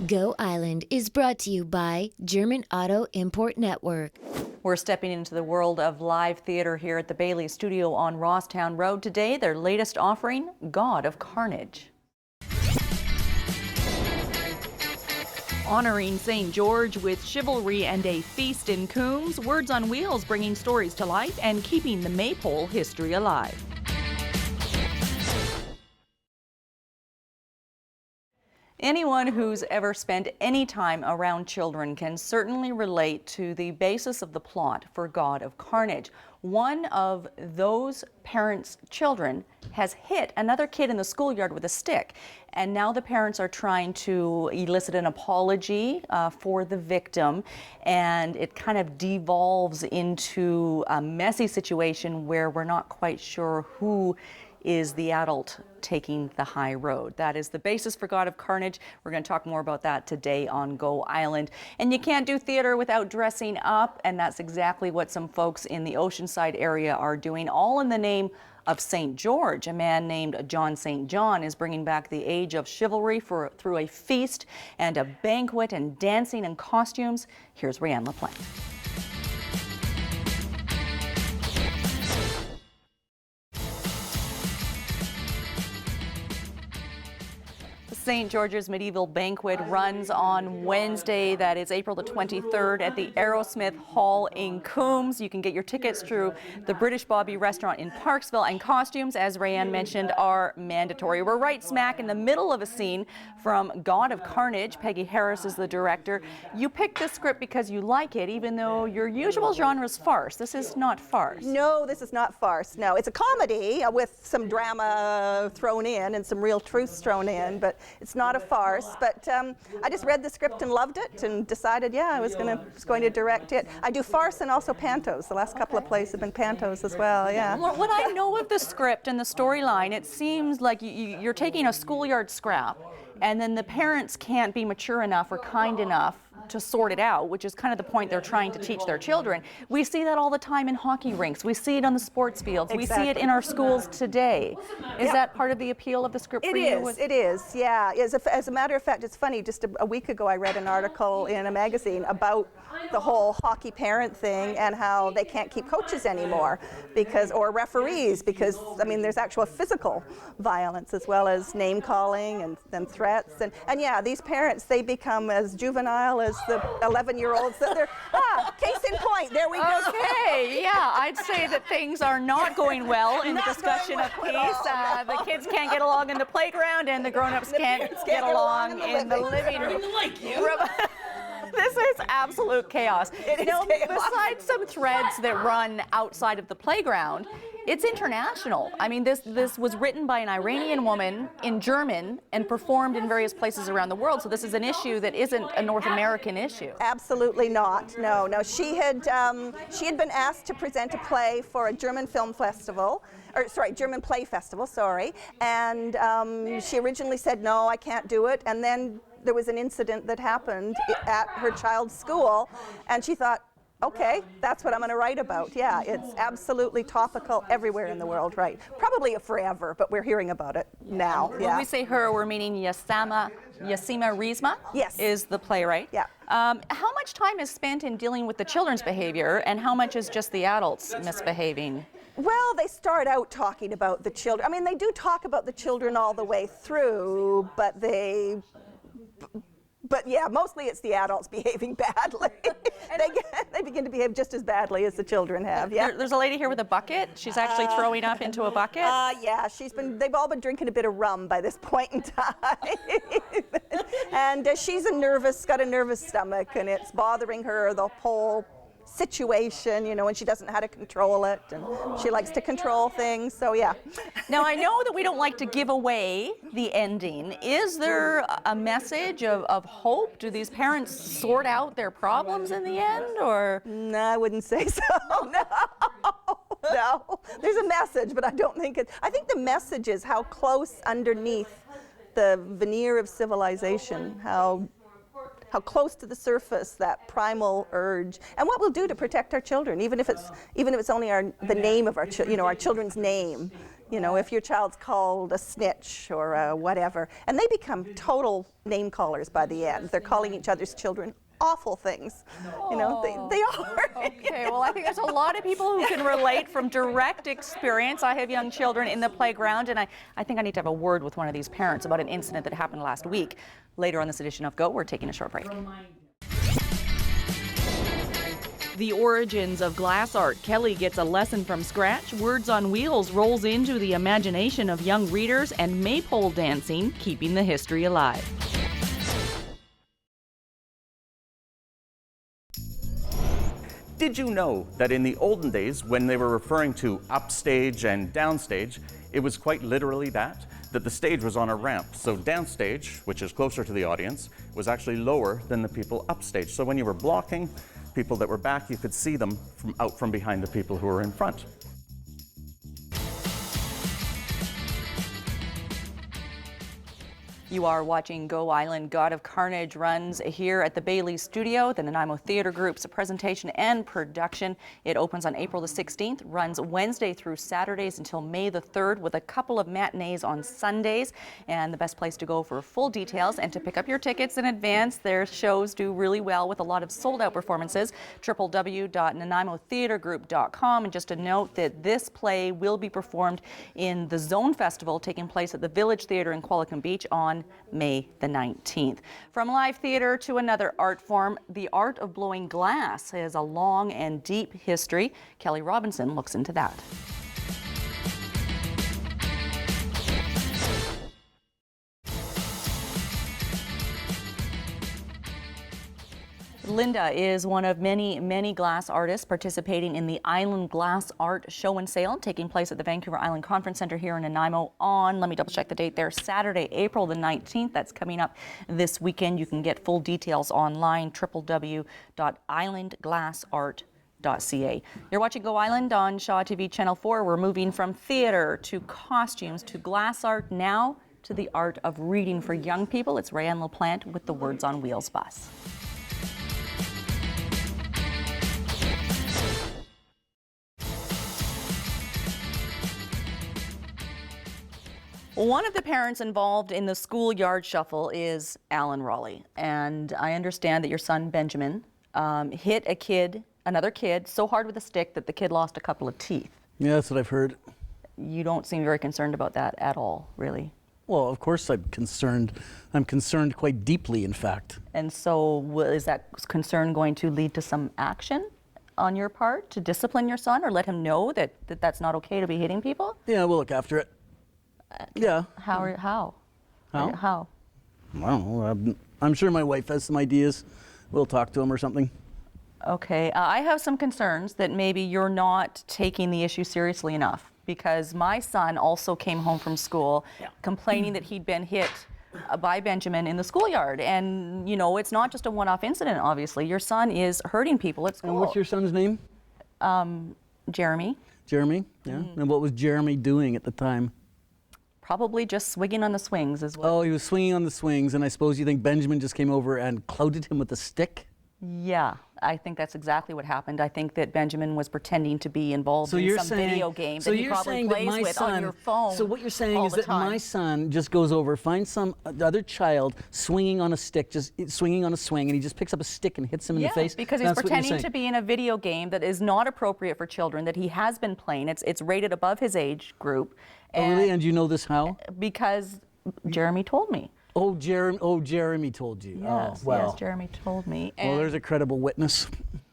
Go Island is brought to you by German Auto Import Network. We're stepping into the world of live theater here at the Bailey Studio on Rosstown Road. Today, their latest offering, God of Carnage. Honoring St. George with chivalry and a feast in Coombs, Words on Wheels bringing stories to life and keeping the Maypole history alive. Anyone who's ever spent any time around children can certainly relate to the basis of the plot for God of Carnage. One of those parents' children has hit another kid in the schoolyard with a stick, and now the parents are trying to elicit an apology for the victim, and it kind of devolves into a messy situation where we're not quite sure who is the adult taking the high road. That is the basis for God of Carnage. We're going to talk more about that today on Go Island. And you can't do theater without dressing up, and that's exactly what some folks in the Oceanside area are doing, all in the name of St. George. A man named John St. John is bringing back the age of chivalry through a feast and a banquet and dancing and costumes. Here's Rianne LaPlante. St. George's Medieval Banquet runs on Wednesday, that is April the 23rd, at the Aerosmith Hall in Coombs. You can get your tickets through the British Bobby restaurant in Parksville, and costumes, as Rianne mentioned, are mandatory. We're right smack in the middle of a scene from God of Carnage. Peggy Harris is the director. You picked this script because you like it, even though your usual genre is farce. This is not farce. No, this is not farce. No, it's a comedy with some drama thrown in and some real truths thrown in, but it's not a farce. But I just read the script and loved it and decided, yeah, I was going to direct it. I do farce and also pantos. The last couple of plays have been pantos as well, yeah. What I know of the script and the storyline, it seems like you're taking a schoolyard scrap, and then the parents can't be mature enough or kind enough to sort it out, which is kind of the point they're trying to teach their children. We see that all the time in hockey rinks. We see it on the sports fields. Exactly. We see it in our schools today. Is that part of the appeal of the script for you? It is, yeah. As a matter of fact, it's funny, just a week ago I read an article in a magazine about the whole hockey parent thing and how they can't keep coaches anymore or referees, because, I mean, there's actual physical violence as well as name calling and threats. And yeah, these parents, they become as juvenile as the 11-year-olds that they're, case in point, there we go. Okay, yeah, I'd say that things are not going well in the discussion of peace. The kids can't get along in the playground, and the grown-ups can't get along in the living room. This is absolute chaos. Chaos. Besides some threads that run outside of the playground, it's international. I mean, this was written by an Iranian woman in German and performed in various places around the world. So this is an issue that isn't a North American issue. Absolutely not. No. She had been asked to present a play for a German film festival. German Play Festival, and she originally said, no, I can't do it, and then there was an incident that happened at her child's school, and she thought, okay, that's what I'm going to write about. Yeah, it's absolutely topical everywhere in the world, right? Probably forever, but we're hearing about it now. Yeah. When we say her, we're meaning Yasima Riesma. Yes. Is the playwright. Yeah. How much time is spent in dealing with the children's behavior, and how much is just the adults misbehaving? Well, they start out talking about the children. I mean, they do talk about the children all the way through, but yeah, mostly it's the adults behaving badly. They begin to behave just as badly as the children have. Yeah. There's a lady here with a bucket. She's actually throwing up into a bucket. Yeah, they've all been drinking a bit of rum by this point in time. And she's got a nervous stomach, and it's bothering her the whole situation, and she doesn't know how to control it, and she likes to control things, so yeah. Now, I know that we don't like to give away the ending. Is there a message of hope? Do these parents sort out their problems in the end, or? No, I wouldn't say so. No. There's a message, but I don't think I think the message is how close underneath the veneer of civilization, how close to the surface that primal urge, and what we'll do to protect our children, even if it's only the name of our children's name, You know, if your child's called a snitch or a whatever, and they become total name callers by the end. They're calling each other's children awful things. You know, they are. Okay, well, I think there's a lot of people who can relate from direct experience. I have young children in the playground, and I think I need to have a word with one of these parents about an incident that happened last week. Later on this edition of Go, we're taking a short break. The origins of glass art. Kelly gets a lesson from scratch. Words on Wheels rolls into the imagination of young readers, and maypole dancing, keeping the history alive. Did you know that in the olden days, when they were referring to upstage and downstage, it was quite literally that the stage was on a ramp. So downstage, which is closer to the audience, was actually lower than the people upstage. So when you were blocking, people that were back, you could see them out from behind the people who were in front. You are watching Go Island. God of Carnage runs here at the Bailey Studio, the Nanaimo Theatre Group's presentation and production. It opens on April the 16th, runs Wednesday through Saturdays until May the 3rd, with a couple of matinees on Sundays. And the best place to go for full details and to pick up your tickets in advance. Their shows do really well with a lot of sold-out performances. www.nanaimotheatregroup.com. And just a note that this play will be performed in the Zone Festival taking place at the Village Theatre in Qualicum Beach on May the 19th. From live theater to another art form, the art of blowing glass has a long and deep history. Kelly Robinson looks into that. Linda is one of many glass artists participating in the Island Glass Art Show and Sale taking place at the Vancouver Island Conference Centre here in Nanaimo on, let me double check the date there, Saturday, April the 19th. That's coming up this weekend. You can get full details online, www.islandglassart.ca. You're watching Go Island on Shaw TV Channel 4. We're moving from theatre to costumes to glass art, now to the art of reading for young people. It's Rayanne LaPlante with the Words on Wheels bus. One of the parents involved in the schoolyard shuffle is Alan Raleigh, and I understand that your son Benjamin hit another kid, so hard with a stick that the kid lost a couple of teeth. Yeah, that's what I've heard. You don't seem very concerned about that at all, really. Well, of course I'm concerned. I'm concerned quite deeply, in fact. And so is that concern going to lead to some action on your part to discipline your son or let him know that that's not okay to be hitting people? Yeah, we'll look after it. Yeah. How? How? How? I don't know. I'm sure my wife has some ideas. We'll talk to him or something. Okay. I have some concerns that maybe you're not taking the issue seriously enough, because my son also came home from school complaining that he'd been hit by Benjamin in the schoolyard. And, you know, it's not just a one-off incident, obviously. Your son is hurting people at school. And what's your son's name? Jeremy. Jeremy? Yeah. And what was Jeremy doing at the time? Probably just swinging on the swings as well. Oh, he was swinging on the swings, and I suppose you think Benjamin just came over and clouted him with a stick? Yeah, I think that's exactly what happened. I think that Benjamin was pretending to be involved in some video game that he probably plays with on your phone. So what you're saying is that my son just goes over, finds some other child swinging on a stick, just swinging on a swing, and he just picks up a stick and hits him in the face? Because he's pretending to be in a video game that is not appropriate for children, that he has been playing. It's rated above his age group. Oh, really? And you know this how? Because Jeremy told me. Oh, Jeremy told you. Yes, oh, well. Yes, Jeremy told me. Well, there's a credible witness.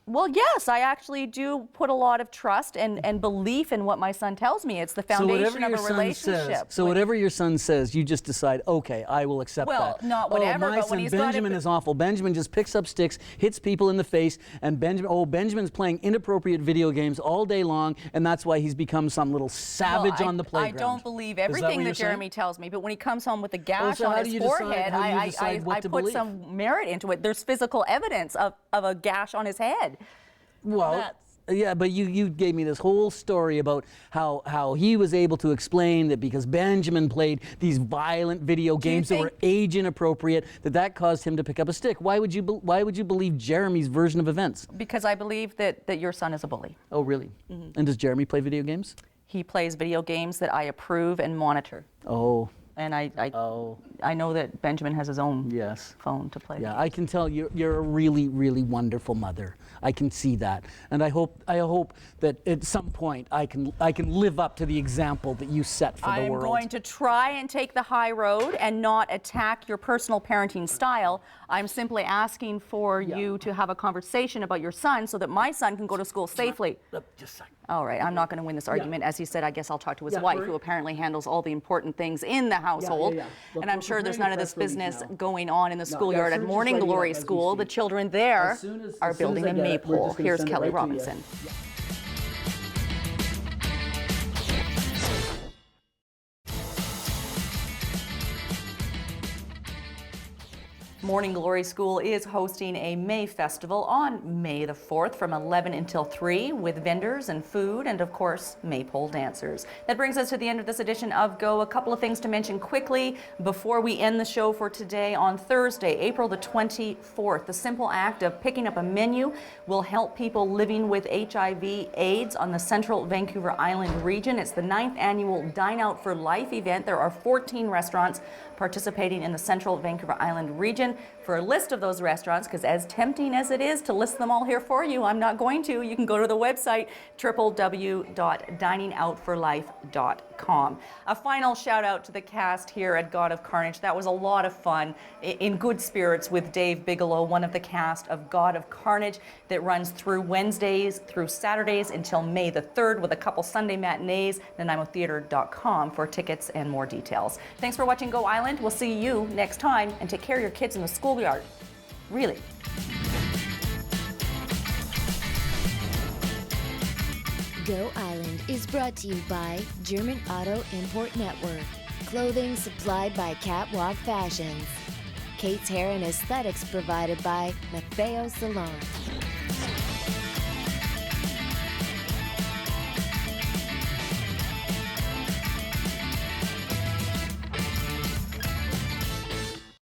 Well, yes, I actually do put a lot of trust and belief in what my son tells me. It's the foundation of a relationship. So whatever your son says, you just decide, okay, I will accept that. Well, not whatever, my but when son he's Benjamin is awful. Benjamin just picks up sticks, hits people in the face, and Benjamin's playing inappropriate video games all day long, and that's why he's become some little savage on the playground. I don't believe everything that Jeremy tells me, but when he comes home with a gash so on his forehead, I put believe? some merit into it. There's physical evidence of a gash on his head. Well, yeah, but you gave me this whole story about how he was able to explain that because Benjamin played these violent video games that were age inappropriate, that caused him to pick up a stick. Why would you believe Jeremy's version of events? Because I believe that your son is a bully. Oh, really? Mm-hmm. And does Jeremy play video games? He plays video games that I approve and monitor. Oh, And oh, I know that Benjamin has his own yes. phone to play. Yeah, I can tell you're a really, really wonderful mother. I can see that, and I hope that at some point I can live up to the example that you set for the I'm world. going to try and take the high road and not attack your personal parenting style. I'm simply asking for you to have a conversation about your son so that my son can go to school safely. Just a second. All right, I'm not going to win this argument. As he said, I guess I'll talk to his wife, who apparently handles all the important things in the household. Look, And I'm we're sure there's preparing none a of this press release business now. going on in the schoolyard as at soon as Morning it's ready Glory up, as we School. The speak. children there As soon as are building I a get it, we're maypole. just gonna Here's send it Kelly right to you. Robinson. Morning Glory School is hosting a May Festival on May the 4th from 11 until 3 with vendors and food and, of course, maypole dancers. That brings us to the end of this edition of Go. A couple of things to mention quickly before we end the show for today. On Thursday, April the 24th, the simple act of picking up a menu will help people living with HIV/AIDS on the central Vancouver Island region. It's the 9th annual Dine Out for Life event. There are 14 restaurants participating in the central Vancouver Island region. For a list of those restaurants, because as tempting as it is to list them all here for you, I'm not going to. You can go to the website www.diningoutforlife.com. A final shout out to the cast here at God of Carnage. That was a lot of fun, in good spirits with Dave Bigelow, one of the cast of God of Carnage, that runs through Wednesdays through Saturdays until May the 3rd with a couple Sunday matinees. NanaimoTheatre.com for tickets and more details. Thanks for watching Go Island. We'll see you next time, and take care of your kids in the schoolyard. Really. Go Island is brought to you by German Auto Import Network. Clothing supplied by Catwalk Fashions. Kate's Hair and Aesthetics provided by Maffeo Salon.